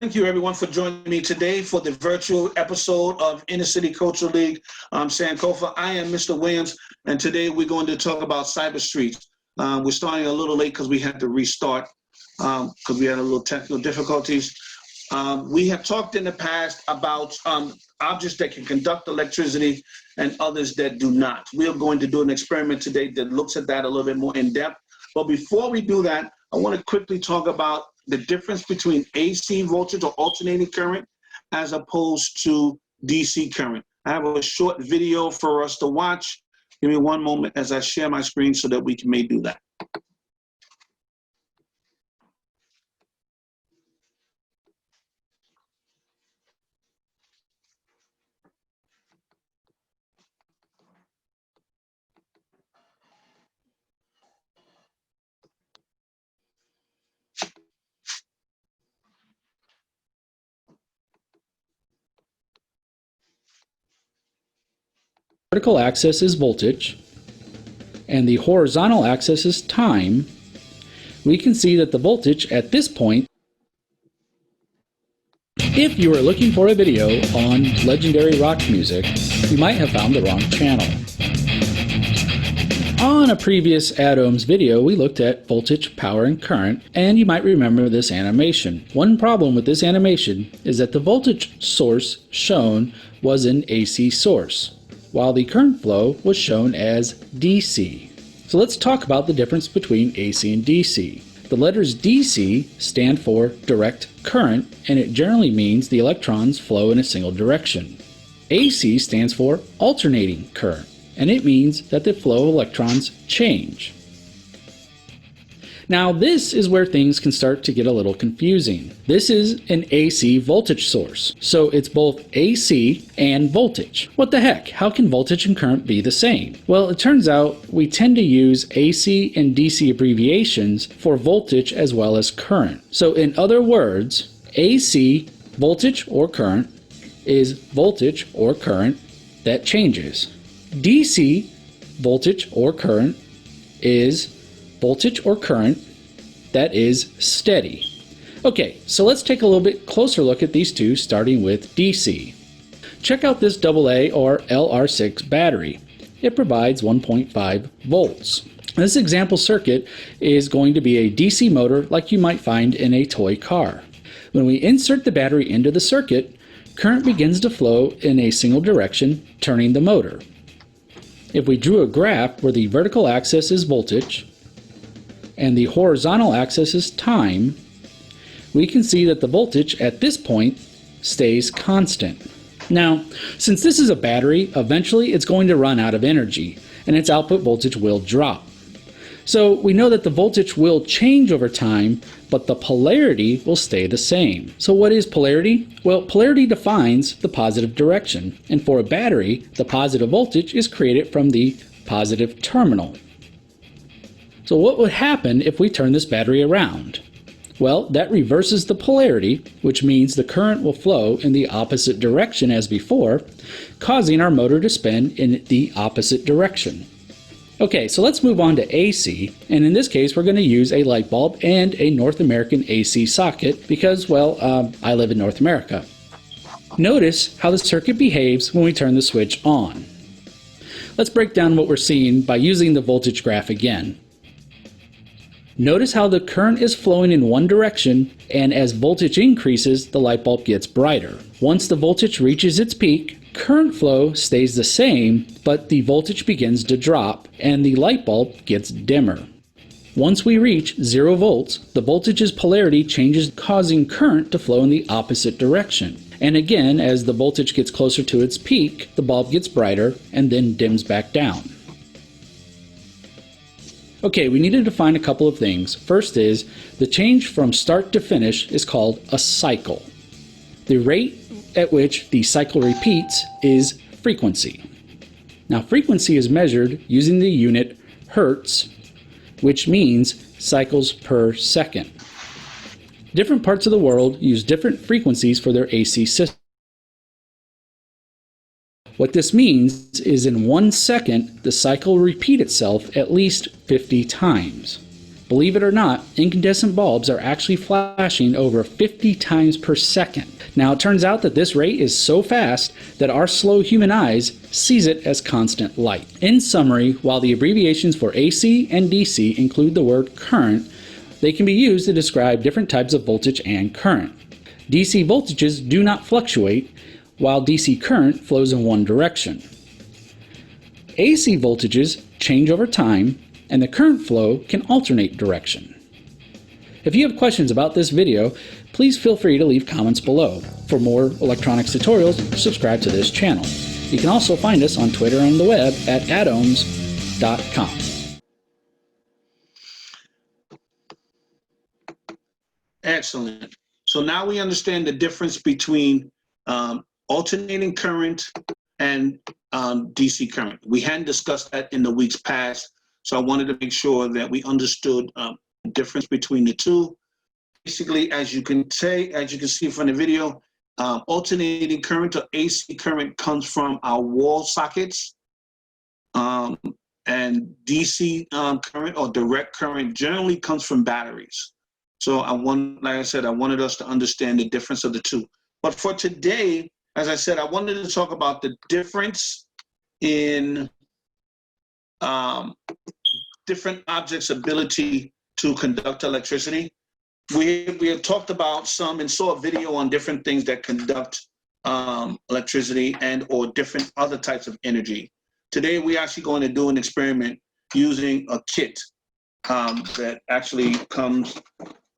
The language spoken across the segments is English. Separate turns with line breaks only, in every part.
Thank you everyone for joining me today for the virtual episode of Inner City Cultural League. I'm Sankofa. I am Mr. Williams, and today we're going to talk about cyber streets. We're starting a little late because we had to restart because we had a little technical difficulties. We have talked in the past about objects that can conduct electricity and others that do not. We are going to do an experiment today that looks at that a little bit more in depth. But before we do that, I want to quickly talk about the difference between AC voltage or alternating current as opposed to DC current. I have a short video for us to watch. Give me one moment as I share my screen so that we may do that.
Vertical axis is voltage, and the horizontal axis is time. We can see that the voltage at this point, if you are looking for a video on legendary rock music, you might have found the wrong channel. On a previous ADOMS video, we looked at voltage, power, and current, and you might remember this animation. One problem with this animation is that the voltage source shown was an AC source, while the current flow was shown as DC. So let's talk about the difference between AC and DC. The letters DC stand for direct current, and it generally means the electrons flow in a single direction. AC stands for alternating current, and it means that the flow of electrons change. Now this is where things can start to get a little confusing. This is an AC voltage source, so it's both AC and voltage. What the heck? How can voltage and current be the same? Well, it turns out we tend to use AC and DC abbreviations for voltage as well as current. So in other words, AC, voltage or current, is voltage or current that changes. DC, voltage or current, is voltage or current that is steady. Okay, so let's take a little bit closer look at these two, starting with DC. Check out this AA or LR6 battery. It provides 1.5 volts. This example circuit is going to be a DC motor like you might find in a toy car. When we insert the battery into the circuit, current begins to flow in a single direction, turning the motor. If we drew a graph where the vertical axis is voltage and the horizontal axis is time, we can see that the voltage at this point stays constant. Now, since this is a battery, eventually it's going to run out of energy and its output voltage will drop. So we know that the voltage will change over time, but the polarity will stay the same. So what is polarity? Well, polarity defines the positive direction, and for a battery, the positive voltage is created from the positive terminal. So what would happen if we turn this battery around? Well, that reverses the polarity, which means the current will flow in the opposite direction as before, causing our motor to spin in the opposite direction. Okay, so let's move on to AC, and in this case we're going to use a light bulb and a North American AC socket because, well, I live in North America. Notice how the circuit behaves when we turn the switch on. Let's break down what we're seeing by using the voltage graph again. Notice how the current is flowing in one direction, and as voltage increases, the light bulb gets brighter. Once the voltage reaches its peak, current flow stays the same, but the voltage begins to drop, and the light bulb gets dimmer. Once we reach 0 volts, the voltage's polarity changes, causing current to flow in the opposite direction. And again, as the voltage gets closer to its peak, the bulb gets brighter and then dims back down. Okay, we need to define a couple of things. First is, the change from start to finish is called a cycle. The rate at which the cycle repeats is frequency. Now, frequency is measured using the unit hertz, which means cycles per second. Different parts of the world use different frequencies for their AC system. What this means is in 1 second, the cycle will repeat itself at least 50 times. Believe it or not, incandescent bulbs are actually flashing over 50 times per second. Now, it turns out that this rate is so fast that our slow human eyes sees it as constant light. In summary, while the abbreviations for AC and DC include the word current, they can be used to describe different types of voltage and current. DC voltages do not fluctuate, while DC current flows in one direction. AC voltages change over time, and the current flow can alternate direction. If you have questions about this video, please feel free to leave comments below. For more electronics tutorials, subscribe to this channel. You can also find us on Twitter and the web at adohms.com.
Excellent. So now we understand the difference between alternating current and DC current. We hadn't discussed that in the weeks past, so I wanted to make sure that we understood the difference between the two. Basically, as you can see from the video, alternating current or AC current comes from our wall sockets, and DC current or direct current generally comes from batteries. So like I said, I wanted us to understand the difference of the two. But for today, as I said, I wanted to talk about the difference in different objects' ability to conduct electricity. We have talked about some and saw a video on different things that conduct electricity and or different other types of energy. Today, we're actually going to do an experiment using a kit that actually comes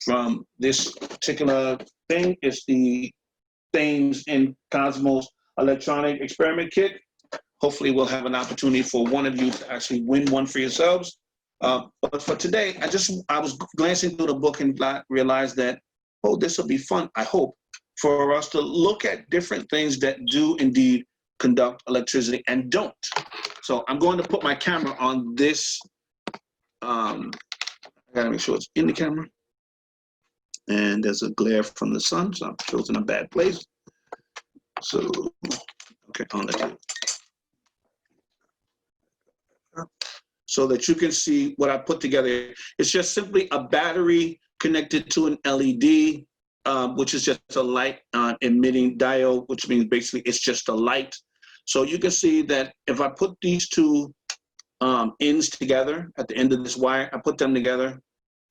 from this particular thing. It's the Thames and Cosmos electronic experiment kit. Hopefully we'll have an opportunity for one of you to actually win one for yourselves. But for today, I was glancing through the book and realized that, oh, this will be fun, I hope, for us to look at different things that do indeed conduct electricity and don't. So I'm going to put my camera on this. I gotta make sure it's in the camera. And there's a glare from the sun, so I'm sure it's in a bad place. So, okay, on the table. So that you can see what I put together. It's just simply a battery connected to an LED, which is just a light emitting diode, which means basically it's just a light. So you can see that if I put these two ends together at the end of this wire, I put them together.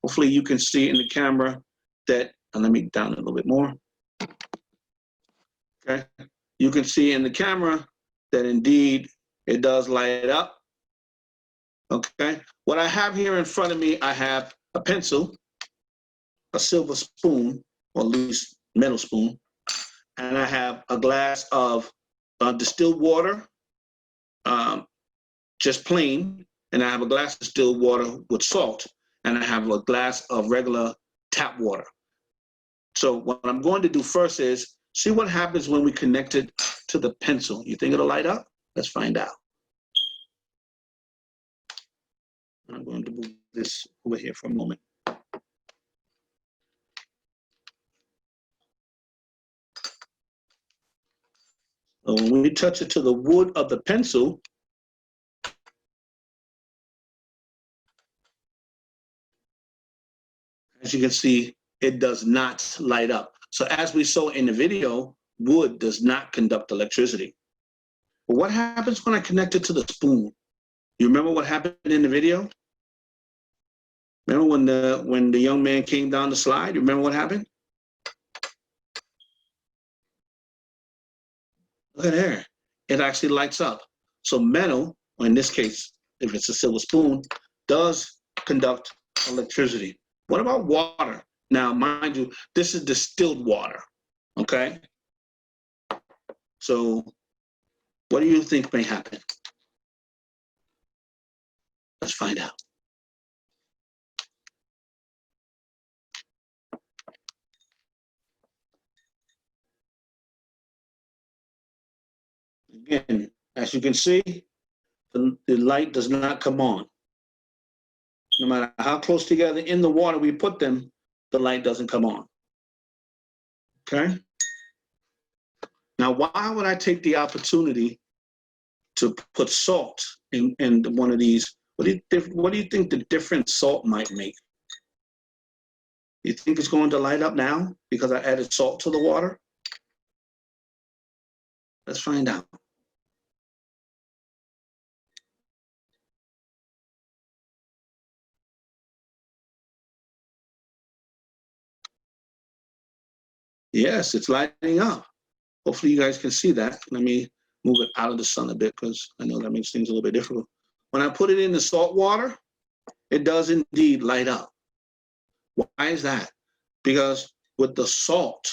Hopefully you can see in the camera that, and let me down a little bit more. Okay, you can see in the camera that indeed it does light up. Okay, what I have here in front of me, I have a pencil, a silver spoon, or at least metal spoon, and I have a glass of distilled water, just plain, and I have a glass of distilled water with salt, and I have a glass of regular tap water. So what I'm going to do first is see what happens when we connect it to the pencil. You think it'll light up? Let's find out. I'm going to move this over here for a moment. So when we touch it to the wood of the pencil, as you can see, it does not light up. So as we saw in the video, wood does not conduct electricity. But what happens when I connect it to the spoon? You remember what happened in the video? Remember when the young man came down the slide? You remember what happened? Look at there. It actually lights up. So metal, or in this case, if it's a silver spoon, does conduct electricity. What about water? Now, mind you, this is distilled water, okay? So what do you think may happen? Let's find out. Again, as you can see, the light does not come on. No matter how close together in the water we put them, the light doesn't come on. Okay? Now, why would I take the opportunity to put salt in one of these? What do you think the different salt might make? You think it's going to light up now because I added salt to the water? Let's find out. Yes, it's lighting up. Hopefully you guys can see that. Let me move it out of the sun a bit because I know that makes things a little bit difficult. When I put it in the salt water, it does indeed light up. Why is that? Because with the salt,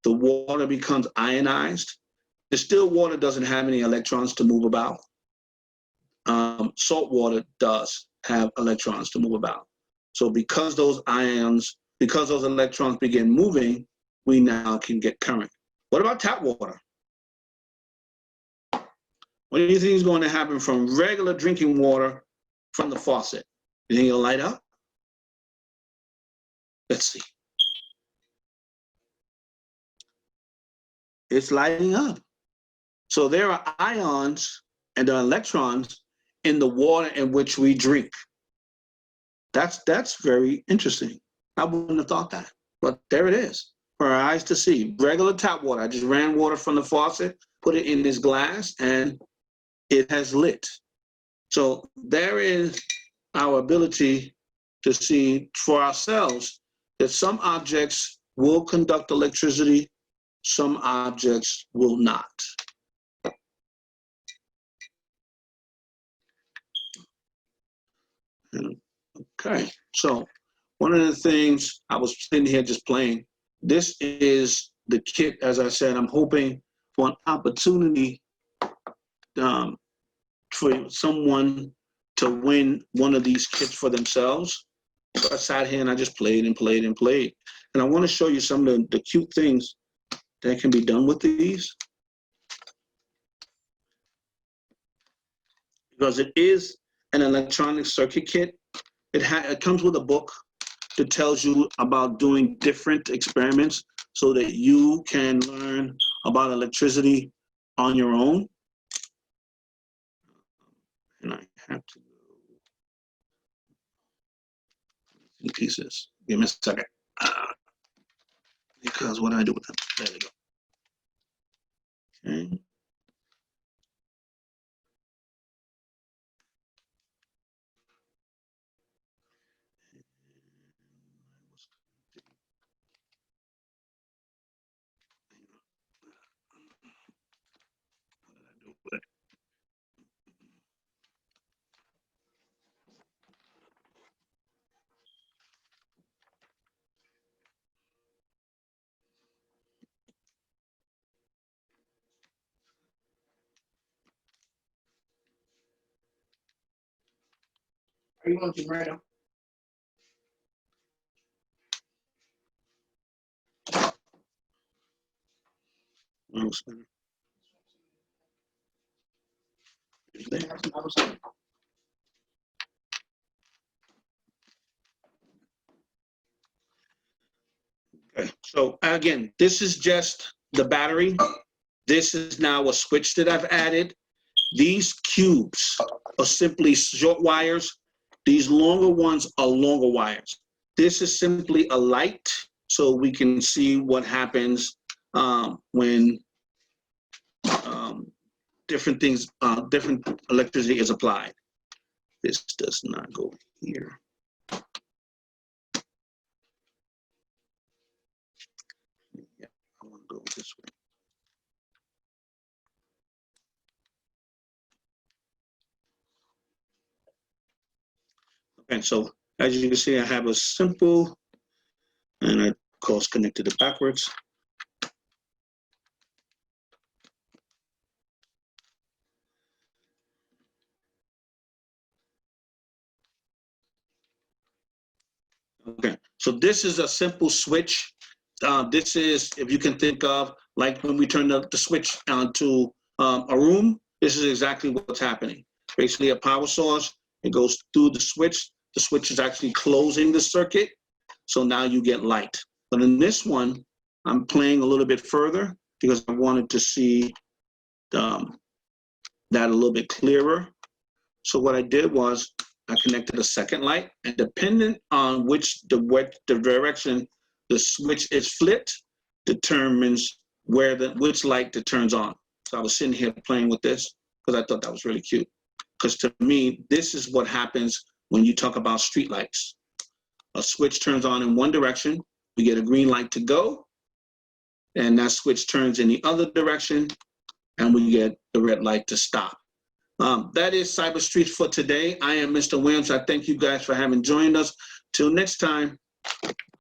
the water becomes ionized. Distilled water doesn't have any electrons to move about. Salt water does have electrons to move about. So because those electrons begin moving, we now can get current. What about tap water? What do you think is going to happen from regular drinking water from the faucet? You think it'll light up? Let's see. It's lighting up. So there are ions and there are electrons in the water in which we drink. That's very interesting. I wouldn't have thought that, but there it is for our eyes to see. Regular tap water. I just ran water from the faucet, put it in this glass, and it has lit. So there is our ability to see for ourselves that some objects will conduct electricity, some objects will not. Okay, so one of the things I was sitting here just playing, this is the kit. As I said, I'm hoping for an opportunity for someone to win one of these kits for themselves. So I sat here and I just played and played and played. And I want to show you some of the cute things that can be done with these. Because it is an electronic circuit kit. It comes with a book that tells you about doing different experiments so that you can learn about electricity on your own. And I have to go in pieces. Give me a second. Because what do I do with them? There we go. Okay. Are you going to write up? Okay, so again, this is just the battery. This is now a switch that I've added. These cubes are simply short wires. These longer ones are longer wires. This is simply a light, so we can see what happens when different things, different electricity is applied. This does not go here. Yeah, I want to go this way. And so, as you can see, I have a simple, and I, of course, connected it backwards. Okay, so this is a simple switch. This is, if you can think of, like when we turn the switch onto a room, this is exactly what's happening. Basically a power source, it goes through the switch is actually closing the circuit, so now you get light. But in this one, I'm playing a little bit further because I wanted to see that a little bit clearer. So what I did was I connected a second light, and depending on the direction the switch is flipped, determines which light that turns on. So I was sitting here playing with this because I thought that was really cute. Because to me, this is what happens when you talk about street lights. A switch turns on in one direction, we get a green light to go, and that switch turns in the other direction, and we get the red light to stop. That is Cyber Streets for today. I am Mr. Williams. I thank you guys for having joined us. Till next time.